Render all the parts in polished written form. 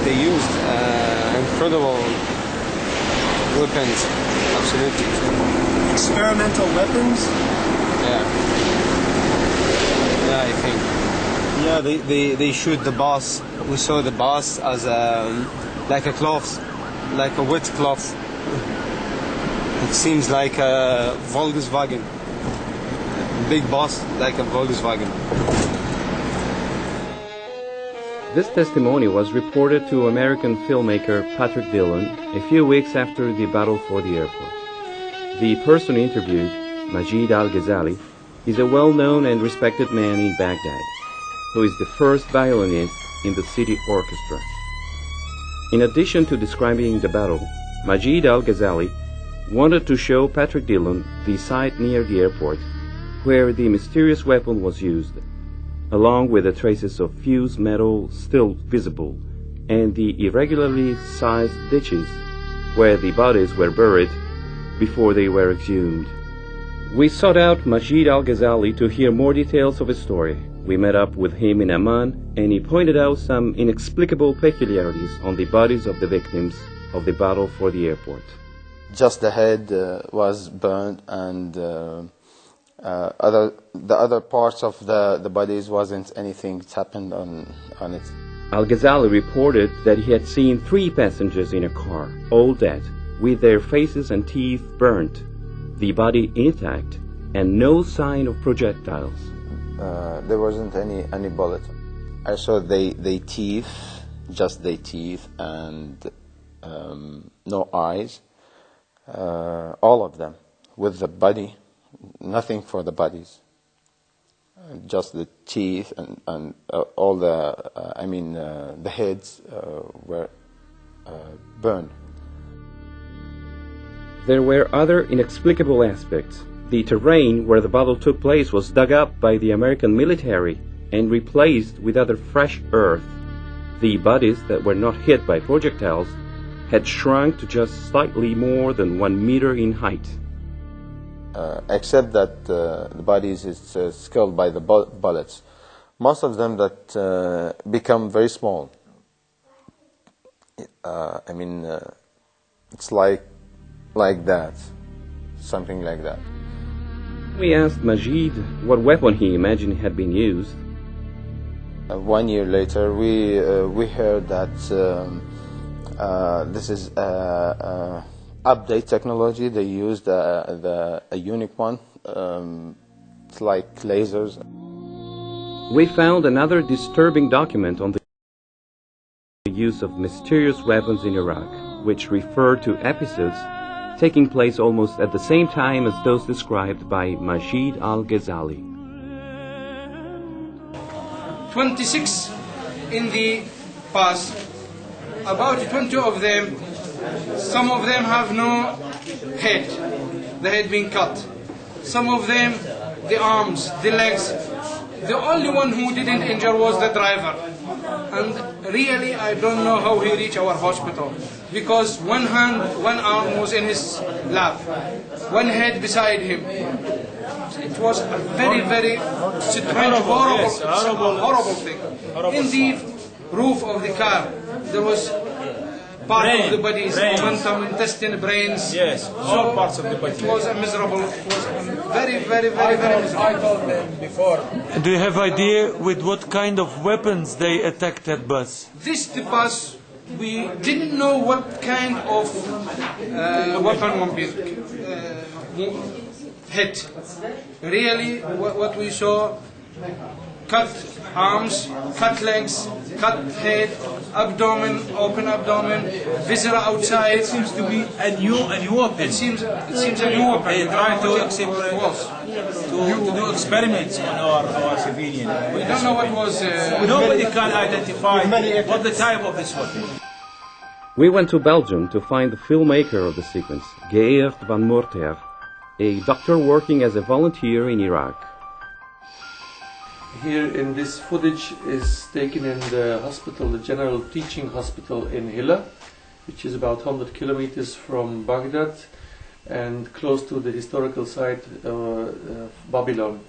They used incredible weapons, absolutely. Experimental weapons? Yeah. Yeah, I think. Yeah, they shoot the boss. We saw the boss as like a cloth, like a wet cloth. It seems like a Volkswagen. Big boss, like a Volkswagen. This testimony was reported to American filmmaker Patrick Dillon a few weeks after the battle for the airport. The person interviewed, Majid al-Ghazali, is a well-known and respected man in Baghdad, who is the first violinist in the city orchestra. In addition to describing the battle, Majid al-Ghazali wanted to show Patrick Dillon the site near the airport where the mysterious weapon was used, along with the traces of fused metal still visible, and the irregularly sized ditches where the bodies were buried before they were exhumed. We sought out Majid al-Ghazali to hear more details of his story. We met up with him in Amman, and he pointed out some inexplicable peculiarities on the bodies of the victims of the battle for the airport. Just the head was burned, and the other parts of the bodies wasn't anything that happened on it. Al-Ghazali reported that he had seen 3 passengers in a car, all dead, with their faces and teeth burnt, the body intact, and no sign of projectiles. There wasn't any bullet. I saw they teeth, just their teeth, and no eyes. All of them, with the body, nothing for the bodies, just the teeth and all the, the heads were burned. There were other inexplicable aspects. The terrain where the battle took place was dug up by the American military and replaced with other fresh earth. The bodies that were not hit by projectiles had shrunk to just slightly more than 1 meter in height. Except that the bodies is killed by the bullets. Most of them that become very small. It's like that, something like that. We asked Majid what weapon he imagined had been used. 1 year later, we heard that this is update technology. They used a unique one. It's like lasers. We found another disturbing document on the use of mysterious weapons in Iraq, which refer to episodes taking place almost at the same time as those described by Majid al-Ghazali. 26 in the past, about 20 of them, some of them have no head, the head being cut. Some of them, the arms, the legs. The only one who didn't injure was the driver. And really, I don't know how he reached our hospital, because one arm was in his lap, one head beside him. It was a very, very strange, horrible thing. In the roof of the car, there was part of the body's momentum, intestine, brains. Yes, all parts of the body. It was miserable. It was very, very, very, very miserable. I told them before. Do you have idea with what kind of weapons they attacked that bus? The bus, we didn't know what kind of weapon would be hit. Really, what we saw, cut arms, cut legs, cut head, abdomen, open abdomen, viscera outside. It seems to be a new weapon. It seems a new weapon. They try to do experiments on our civilian. We don't know what was. Nobody can identify what the type of this weapon. We went to Belgium to find the filmmaker of the sequence, Geert van Moorter, a doctor working as a volunteer in Iraq. Here in this footage is taken in the hospital, the General Teaching Hospital in Hilla, which is about 100 kilometers from Baghdad and close to the historical site of Babylon.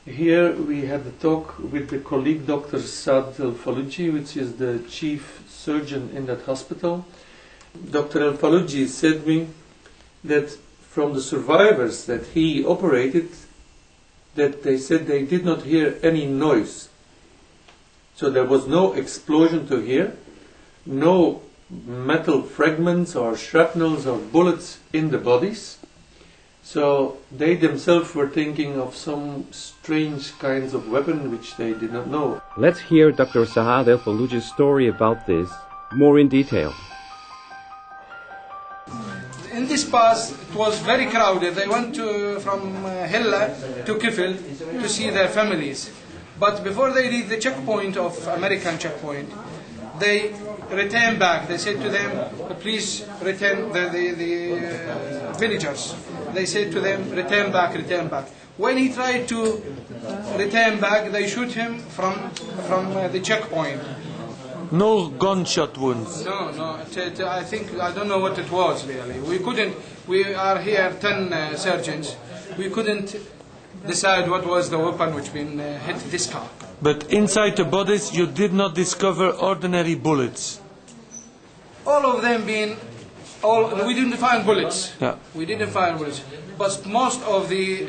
Here we had a talk with the colleague Dr. Saad Al-Faluji, which is the chief surgeon in that hospital. Dr. Al-Faluji said me that from the survivors that he operated, that they said they did not hear any noise. So there was no explosion to hear, no metal fragments or shrapnels or bullets in the bodies. So they themselves were thinking of some strange kinds of weapon which they did not know. Let's hear Dr. Saad El-Faluji's story about this more in detail. In this pass, it was very crowded. They went from Hilla to Kifil to see their families. But before they reached the checkpoint of American checkpoint, they returned back. They said to them, please return, the villagers. They said to them, return back, return back. When he tried to return back, they shoot him from the checkpoint. No gunshot wounds. No. I don't know what it was really. We are here 10 surgeons. We couldn't decide what was the weapon which been hit this car. But inside the bodies you did not discover ordinary bullets. All of them we didn't find bullets. Yeah. We didn't find bullets. But most of the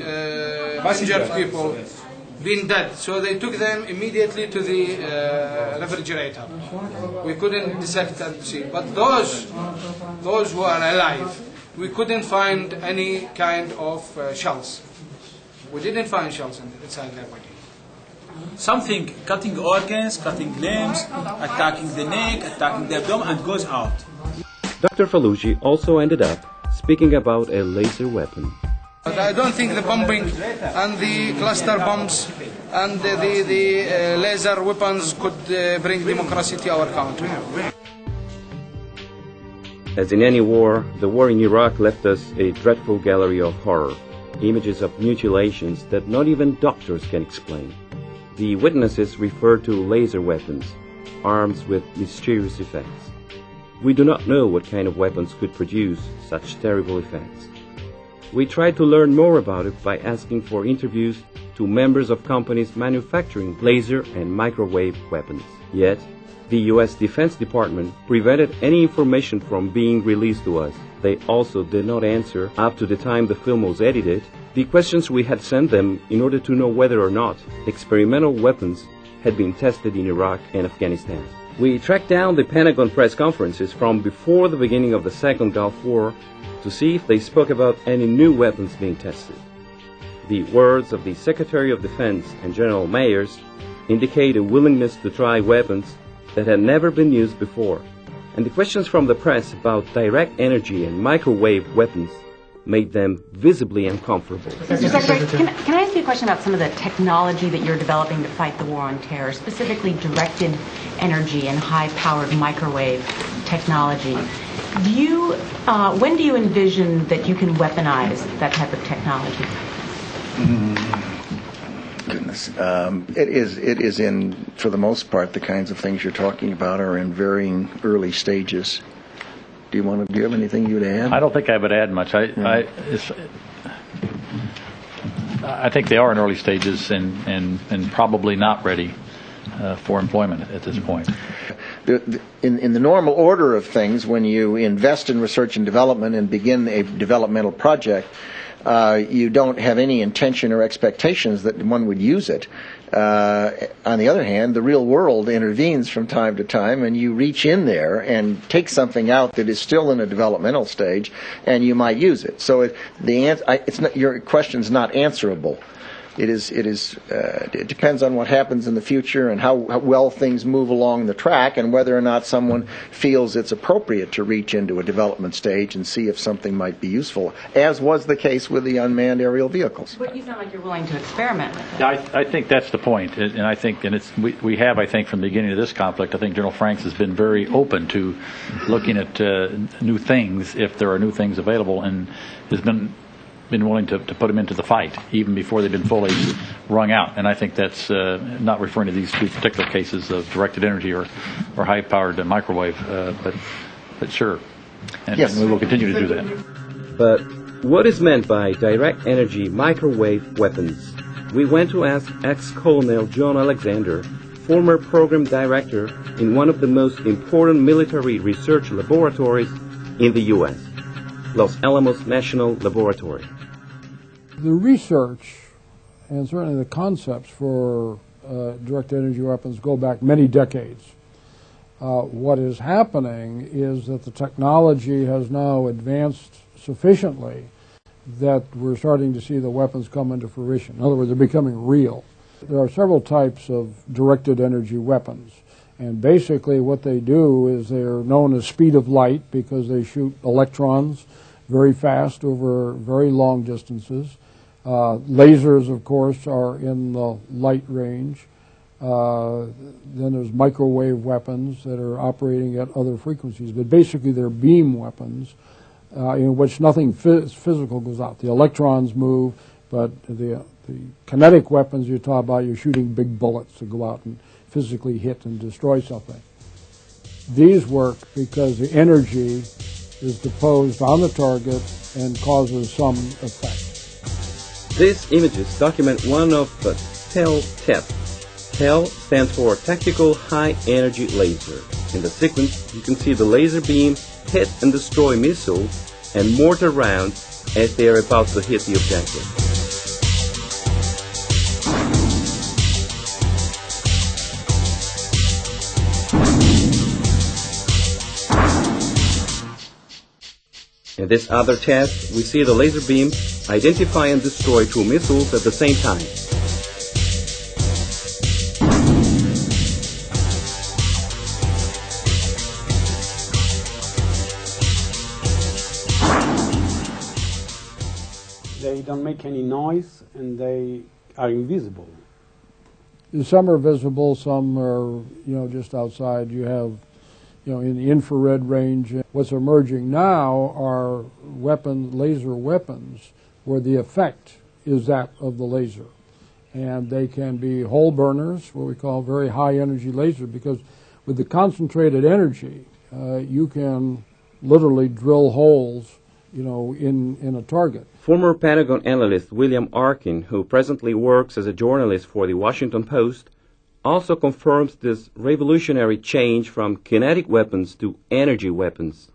injured people been dead. So they took them immediately to the refrigerator. We couldn't dissect and see. But those who are alive, we couldn't find any kind of shells. We didn't find shells inside their body. Something cutting organs, cutting limbs, attacking the neck, attacking the abdomen, and goes out. Dr. Faluji also ended up speaking about a laser weapon. But I don't think the bombing and the cluster bombs and the laser weapons could bring democracy to our country. As in any war, the war in Iraq left us a dreadful gallery of horror, images of mutilations that not even doctors can explain. The witnesses refer to laser weapons, arms with mysterious effects. We do not know what kind of weapons could produce such terrible effects. We tried to learn more about it by asking for interviews to members of companies manufacturing laser and microwave weapons. Yet, the U.S. Defense Department prevented any information from being released to us. They also did not answer, up to the time the film was edited, the questions we had sent them in order to know whether or not experimental weapons had been tested in Iraq and Afghanistan. We tracked down the Pentagon press conferences from before the beginning of the Second Gulf War to see if they spoke about any new weapons being tested. The words of the Secretary of Defense and General Mayers indicate a willingness to try weapons that had never been used before, and the questions from the press about direct energy and microwave weapons made them visibly uncomfortable. Mr. Secretary, can I ask you a question about some of the technology that you're developing to fight the war on terror, specifically directed energy and high-powered microwave technology? When do you envision that you can weaponize that type of technology? Goodness. It is in, for the most part, the kinds of things you're talking about are in varying early stages. Do you have anything you'd add? I don't think I would add much. I think they are in early stages and probably not ready for employment at this point. In the normal order of things, when you invest in research and development and begin a developmental project, you don't have any intention or expectations that one would use it. On the other hand, the real world intervenes from time to time, and you reach in there and take something out that is still in a developmental stage, and you might use it. So your question's not answerable. It depends on what happens in the future and how well things move along the track, and whether or not someone feels it's appropriate to reach into a development stage and see if something might be useful, as was the case with the unmanned aerial vehicles. But you sound like you're willing to experiment with it. Yeah, I think that's the point, and I think, we have, I think, from the beginning of this conflict, I think General Franks has been very open to looking at new things if there are new things available, and has been willing to put them into the fight even before they've been fully wrung out. And I think that's not referring to these two particular cases of directed energy or high-powered microwave, but sure. And, yes. And we will continue to do that. But what is meant by direct energy microwave weapons? we went to ask ex-Colonel John Alexander, former program director in one of the most important military research laboratories in the U.S., Los Alamos National Laboratory. The research and certainly the concepts for directed energy weapons go back many decades. What is happening is that the technology has now advanced sufficiently that we're starting to see the weapons come into fruition. In other words, they're becoming real. There are several types of directed energy weapons, and basically what they do is they're known as speed of light because they shoot electrons very fast over very long distances. Lasers, of course, are in the light range. Then there's microwave weapons that are operating at other frequencies, but basically they're beam weapons in which nothing physical goes out. The electrons move, but the kinetic weapons you talk about, you're shooting big bullets to go out and physically hit and destroy something. These work because the energy is disposed on the target and causes some effect. These images document one of the TEL tests. TEL stands for Tactical High Energy Laser. In the sequence, you can see the laser beam hit and destroy missiles and mortar rounds as they are about to hit the objective. In this other test, we see the laser beam identify and destroy two missiles at the same time. They don't make any noise and they are invisible. Some are visible, some are, just outside. You have, in the infrared range. What's emerging now are laser weapons, where the effect is that of the laser. And they can be hole burners, what we call very high energy laser, because with the concentrated energy, you can literally drill holes, in a target. Former Pentagon analyst William Arkin, who presently works as a journalist for the Washington Post, also confirms this revolutionary change from kinetic weapons to energy weapons.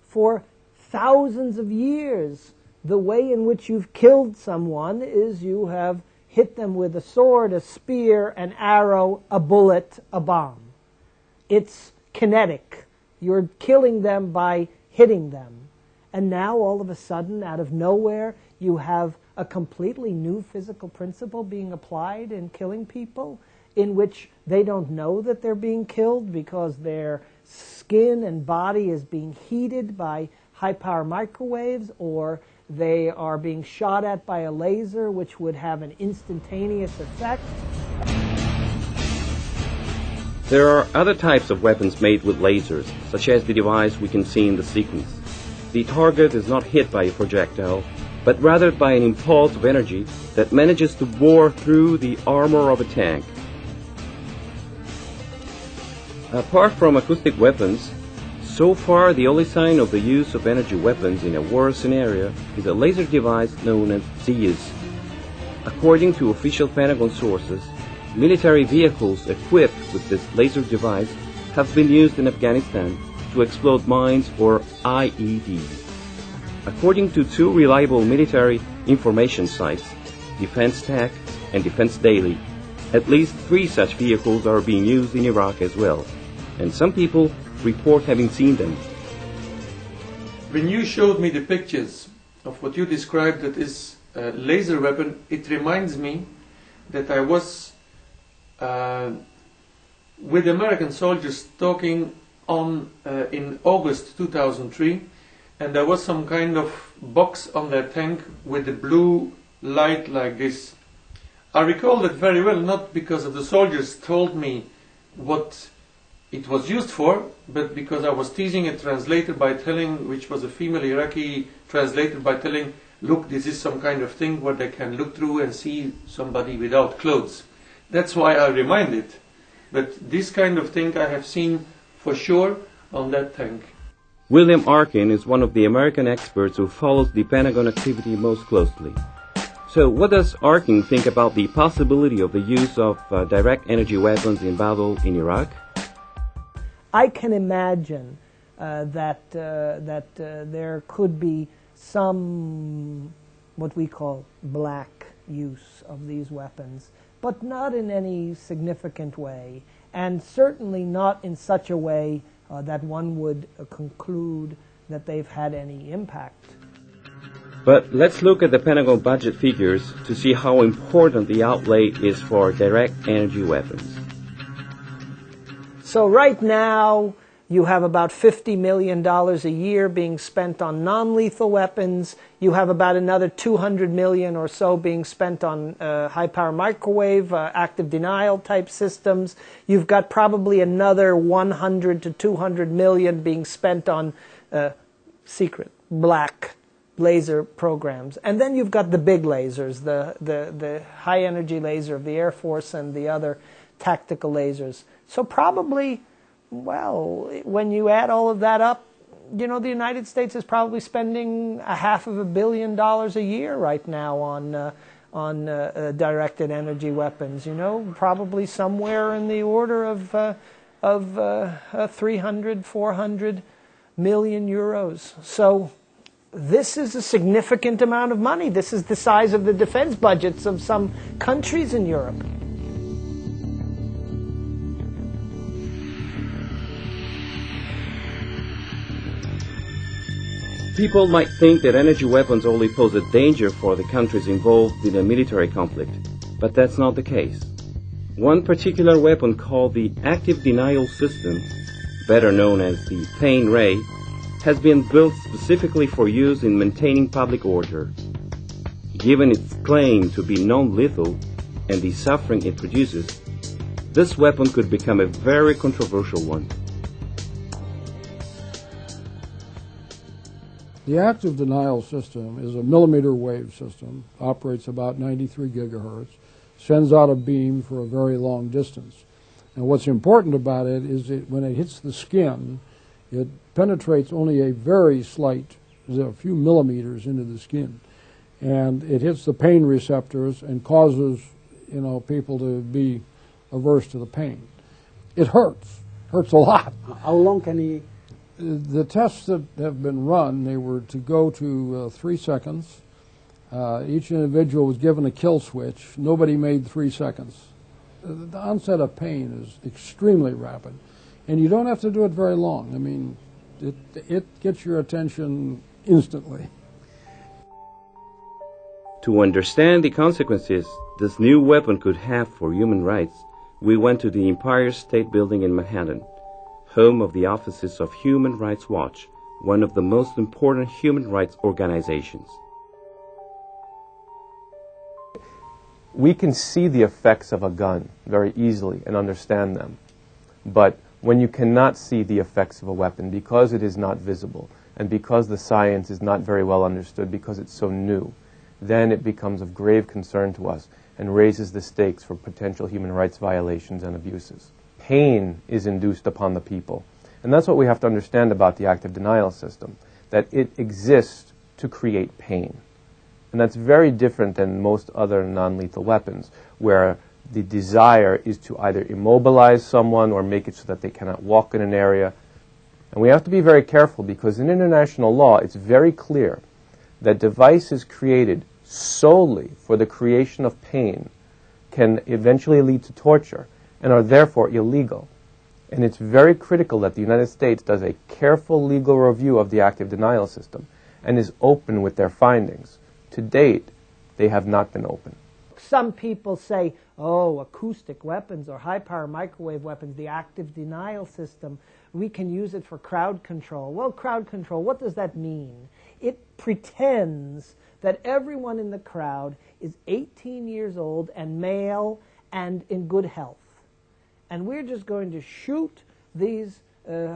For thousands of years, the way in which you've killed someone is you have hit them with a sword, a spear, an arrow, a bullet, a bomb. It's kinetic. You're killing them by hitting them. And now, all of a sudden, out of nowhere, you have a completely new physical principle being applied in killing people, in which they don't know that they're being killed because their skin and body is being heated by high-power microwaves, or they are being shot at by a laser which would have an instantaneous effect. There are other types of weapons made with lasers, such as the device we can see in the sequence. The target is not hit by a projectile, but rather by an impulse of energy that manages to bore through the armor of a tank. Apart from acoustic weapons, so far the only sign of the use of energy weapons in a war scenario is a laser device known as sido. According to official Pentagon sources, military vehicles equipped with this laser device have been used in Afghanistan to explode mines or IEDs. According to two reliable military information sites, Defense Tech and Defense Daily, at least 3 such vehicles are being used in Iraq as well, and some people report having seen them. When you showed me the pictures of what you described that is a laser weapon, it reminds me that I was with American soldiers talking in August 2003, and there was some kind of box on their tank with a blue light like this. I recall that very well, not because of the soldiers told me what it was used for, but because I was teasing a translator by telling, which was a female Iraqi translator, by telling, look, this is some kind of thing where they can look through and see somebody without clothes. That's why I remind it. But this kind of thing I have seen for sure on that tank. William Arkin is one of the American experts who follows the Pentagon activity most closely. So what does Arkin think about the possibility of the use of direct energy weapons in battle in Iraq? I can imagine that there could be some what we call black use of these weapons, but not in any significant way, and certainly not in such a way that one would conclude that they've had any impact. But let's look at the Pentagon budget figures to see how important the outlay is for direct energy weapons. So right now, you have about $50 million a year being spent on non-lethal weapons. You have about another $200 million or so being spent on high-power microwave, active denial type systems. You've got probably another 100 to 200 million being spent on secret, black laser programs. And then you've got the big lasers, the high-energy laser of the Air Force and the other tactical lasers. So probably, well, when you add all of that up, you know, the United States is probably spending $500 million a year right now on directed energy weapons. You know, probably somewhere in the order of 300, 400 million euros. So this is a significant amount of money. This is the size of the defense budgets of some countries in Europe. People might think that energy weapons only pose a danger for the countries involved in a military conflict, but that's not the case. One particular weapon called the active denial system, better known as the pain ray, has been built specifically for use in maintaining public order. Given its claim to be non-lethal and the suffering it produces, this weapon could become a very controversial one. The active denial system is a millimeter wave system, operates about 93 gigahertz, sends out a beam for a very long distance. And what's important about it is that when it hits the skin, it penetrates only a very slight, a few millimeters into the skin. And it hits the pain receptors and causes, you know, people to be averse to the pain. It hurts a lot. How long can he? The tests that have been run, they were to go to 3 seconds. Each individual was given a kill switch. Nobody made 3 seconds. The onset of pain is extremely rapid. And you don't have to do it very long. I mean, it gets your attention instantly. To understand the consequences this new weapon could have for human rights, we went to the Empire State Building in Manhattan, home of the offices of Human Rights Watch, one of the most important human rights organizations. We can see the effects of a gun very easily and understand them. But when you cannot see the effects of a weapon because it is not visible and because the science is not very well understood because it's so new, then it becomes of grave concern to us and raises the stakes for potential human rights violations and abuses. Pain is induced upon the people. And that's what we have to understand about the active denial system, that it exists to create pain. And that's very different than most other non-lethal weapons, where the desire is to either immobilize someone or make it so that they cannot walk in an area. And we have to be very careful because in international law it's very clear that devices created solely for the creation of pain can eventually lead to torture and are therefore illegal. And it's very critical that the United States does a careful legal review of the active denial system and is open with their findings. To date, they have not been open. Some people say, oh, acoustic weapons or high-power microwave weapons, the active denial system, we can use it for crowd control. Well, crowd control, what does that mean? It pretends that everyone in the crowd is 18 years old and male and in good health. And we're just going to shoot these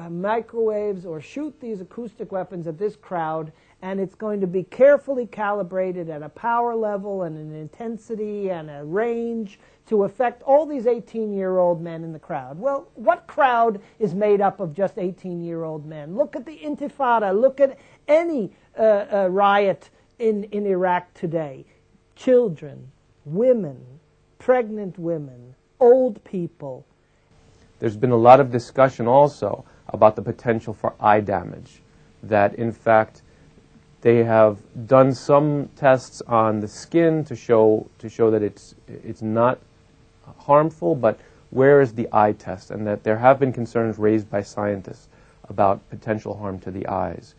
microwaves or shoot these acoustic weapons at this crowd, and it's going to be carefully calibrated at a power level and an intensity and a range to affect all these 18-year-old men in the crowd. Well, what crowd is made up of just 18-year-old men? Look at the Intifada. Look at any riot in Iraq today. children, women, pregnant women, old people. There's been a lot of discussion also about the potential for eye damage, that in fact they have done some tests on the skin to show that it's not harmful, but where is the eye test? And that there have been concerns raised by scientists about potential harm to the eyes.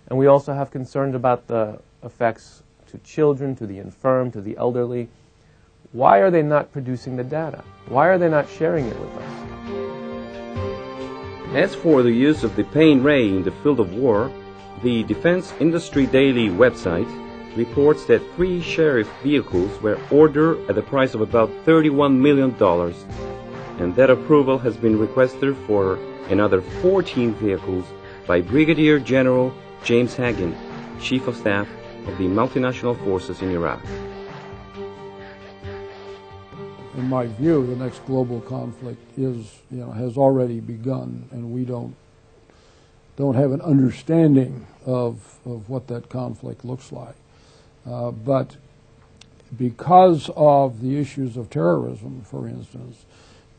And we also have concerns about the effects to children, to the infirm, to the elderly. Why are they not producing the data? Why are they not sharing it with us? As for the use of the pain ray in the field of war, the Defense Industry Daily website reports that 3 sheriff vehicles were ordered at the price of about $31 million, and that approval has been requested for another 14 vehicles by Brigadier General James Hagan, Chief of Staff of the multinational forces in Iraq. In my view, the next global conflict has already begun, and we don't have an understanding of what that conflict looks like. But because of the issues of terrorism, for instance,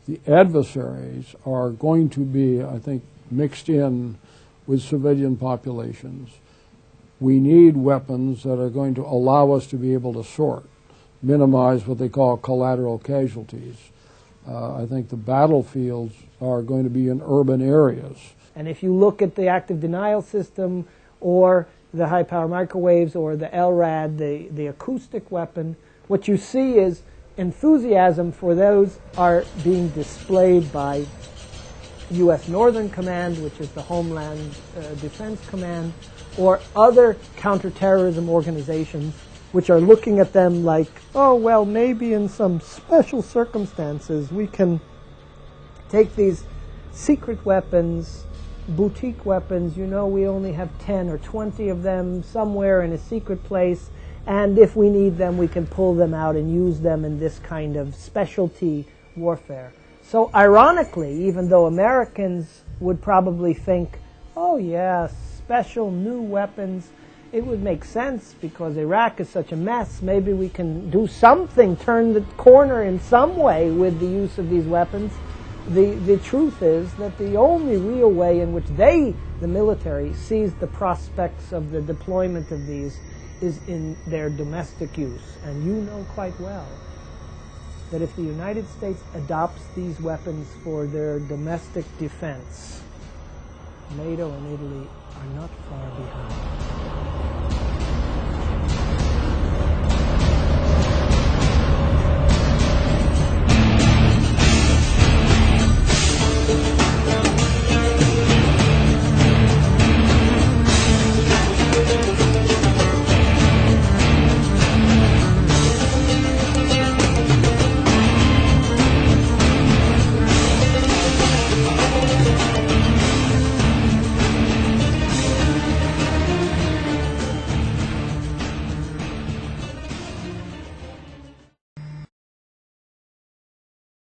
the adversaries are going to be, I think, mixed in with civilian populations. We need weapons that are going to allow us to be able to sort, minimize what they call collateral casualties. I think the battlefields are going to be in urban areas. And if you look at the active denial system or the high-power microwaves or the LRAD, the acoustic weapon, what you see is enthusiasm for those are being displayed by U.S. Northern Command, which is the Homeland Defense Command, or other counterterrorism organizations which are looking at them like, oh, well, maybe in some special circumstances we can take these secret weapons, boutique weapons, we only have 10 or 20 of them somewhere in a secret place, and if we need them, we can pull them out and use them in this kind of specialty warfare. So ironically, even though Americans would probably think, oh yeah, special new weapons, it would make sense because Iraq is such a mess, maybe we can do something, turn the corner in some way with the use of these weapons. The truth is that the only real way in which the military, sees the prospects of the deployment of these is in their domestic use. And you know quite well that if the United States adopts these weapons for their domestic defense, NATO and Italy are not far behind.